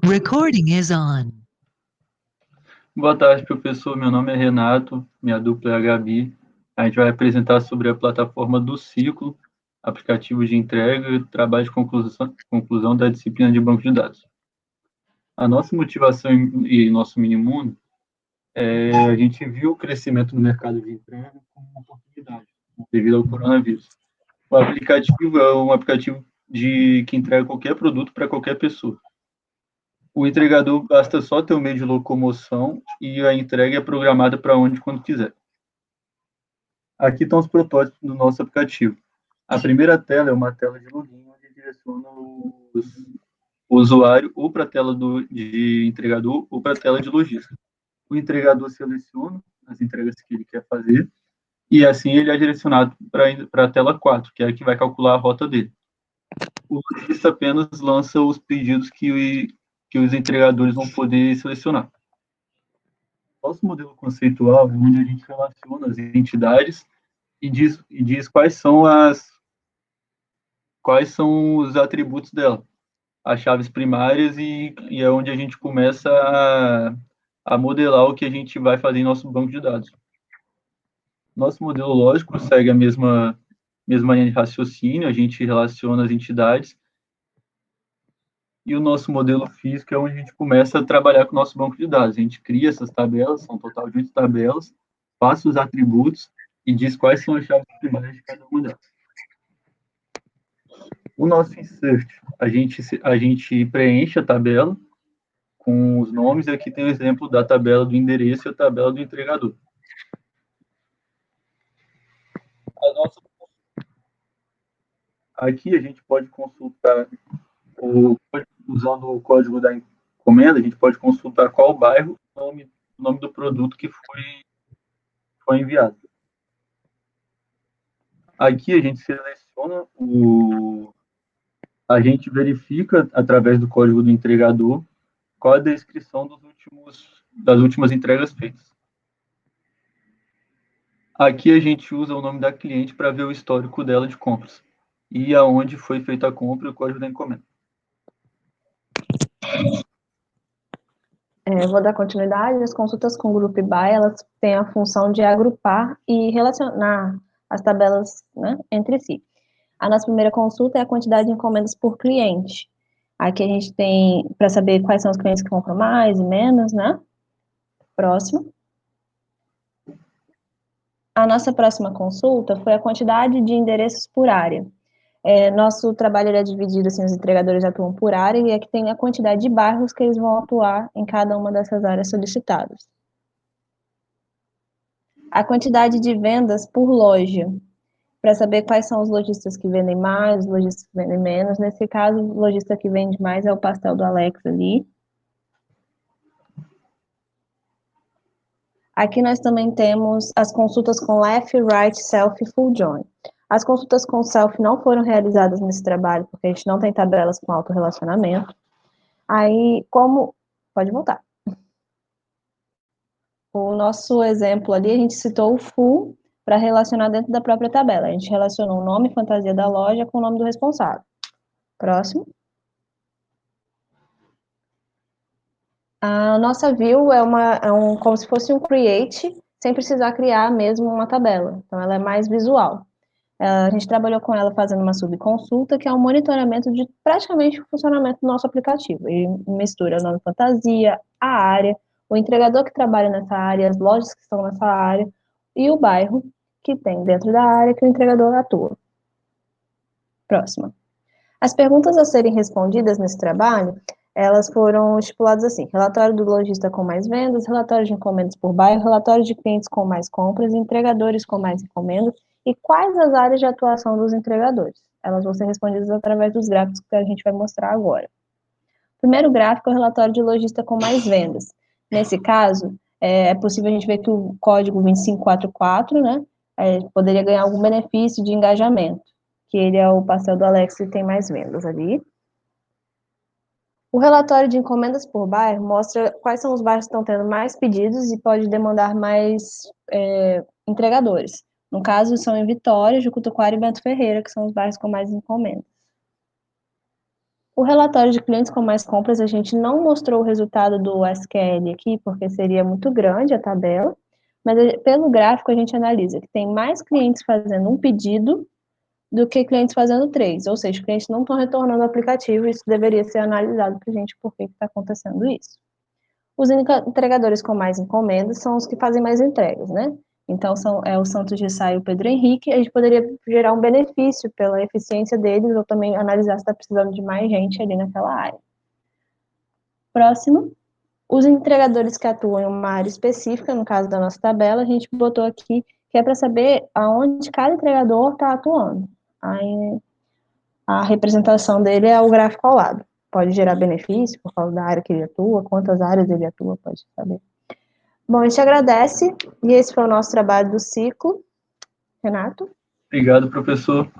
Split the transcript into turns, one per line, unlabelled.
Recording is on.
Boa tarde, professor. Meu nome é Renato, minha dupla é a Gabi. A gente vai apresentar sobre a plataforma do Ciclo, aplicativo de entrega e trabalho de conclusão da disciplina de banco de dados. A nossa motivação e nosso mini mundo é a gente viu o crescimento no mercado de entrega como uma oportunidade, devido ao coronavírus. O aplicativo é um aplicativo que entrega qualquer produto para qualquer pessoa. O entregador basta só ter um meio de locomoção e a entrega é programada para onde e quando quiser. Aqui estão os protótipos do nosso aplicativo. A primeira tela é uma tela de login, onde direciona o usuário ou para a tela de entregador ou para a tela de lojista. O entregador seleciona as entregas que ele quer fazer e assim ele é direcionado para a tela 4, que é a que vai calcular a rota dele. O lojista apenas lança os pedidos que os entregadores vão poder selecionar. Nosso modelo conceitual é onde a gente relaciona as entidades e diz quais são os atributos dela, as chaves primárias, e é onde a gente começa a modelar o que a gente vai fazer em nosso banco de dados. Nosso modelo lógico segue a mesma linha de raciocínio, a gente relaciona as entidades, e o nosso modelo físico é onde a gente começa a trabalhar com o nosso banco de dados. A gente cria essas tabelas, são um total de 8 tabelas, passa os atributos e diz quais são as chaves primárias de cada uma delas. O nosso insert, a gente preenche a tabela com os nomes, e aqui tem o exemplo da tabela do endereço e a tabela do entregador. Aqui a gente pode consultar, usando o código da encomenda, a gente pode consultar qual bairro, o nome do produto que foi enviado. Aqui a gente seleciona a gente verifica através do código do entregador qual a descrição das últimas entregas feitas. Aqui a gente usa o nome da cliente para ver o histórico dela de compras e aonde foi feita a compra e o código da encomenda.
Vou dar continuidade. As consultas com Group By, elas têm a função de agrupar e relacionar as tabelas, né, entre si. A nossa primeira consulta é a quantidade de encomendas por cliente. Aqui a gente tem para saber quais são os clientes que compram mais e menos, né? Próximo. A nossa próxima consulta foi a quantidade de endereços por área. Nosso trabalho é dividido, assim, os entregadores atuam por área, e aqui tem a quantidade de bairros que eles vão atuar em cada uma dessas áreas solicitadas. A quantidade de vendas por loja, para saber quais são os lojistas que vendem mais, os lojistas que vendem menos. Nesse caso, o lojista que vende mais é o pastel do Alex ali. Aqui nós também temos as consultas com left, right, self e full join. As consultas com self não foram realizadas nesse trabalho, porque a gente não tem tabelas com autorrelacionamento. Aí, Pode voltar. O nosso exemplo ali, a gente citou o full para relacionar dentro da própria tabela. A gente relacionou o nome e fantasia da loja com o nome do responsável. Próximo. A nossa view como se fosse um create, sem precisar criar mesmo uma tabela. Então, ela é mais visual. A gente trabalhou com ela fazendo uma subconsulta, que é um monitoramento de praticamente o funcionamento do nosso aplicativo. E mistura o nome fantasia, a área, o entregador que trabalha nessa área, as lojas que estão nessa área, e o bairro que tem dentro da área que o entregador atua. Próxima. As perguntas a serem respondidas nesse trabalho, elas foram estipuladas assim: relatório do lojista com mais vendas, relatório de encomendas por bairro, relatório de clientes com mais compras, entregadores com mais encomendas, e quais as áreas de atuação dos entregadores. Elas vão ser respondidas através dos gráficos que a gente vai mostrar agora. O primeiro gráfico é o relatório de lojista com mais vendas. Nesse caso, é possível a gente ver que o código 2544, né, poderia ganhar algum benefício de engajamento, que ele é o pastel do Alex e tem mais vendas ali. O relatório de encomendas por bairro mostra quais são os bairros que estão tendo mais pedidos e pode demandar mais entregadores. No caso, são em Vitória, Jucutuquara e Bento Ferreira, que são os bairros com mais encomendas. O relatório de clientes com mais compras, a gente não mostrou o resultado do SQL aqui, porque seria muito grande a tabela, mas pelo gráfico a gente analisa que tem mais clientes fazendo um pedido do que clientes fazendo três, ou seja, clientes não estão retornando ao aplicativo, isso deveria ser analisado para a gente por que está acontecendo isso. Os entregadores com mais encomendas são os que fazem mais entregas, né? Então, o Santos de Sá e o Pedro Henrique, a gente poderia gerar um benefício pela eficiência deles, ou também analisar se está precisando de mais gente ali naquela área. Próximo, os entregadores que atuam em uma área específica, no caso da nossa tabela, a gente botou aqui, que é para saber aonde cada entregador está atuando. Aí, a representação dele é o gráfico ao lado. Pode gerar benefício por causa da área que ele atua, quantas áreas ele atua, pode saber. Bom, a gente agradece, e esse foi o nosso trabalho do ciclo. Renato?
Obrigado, professor.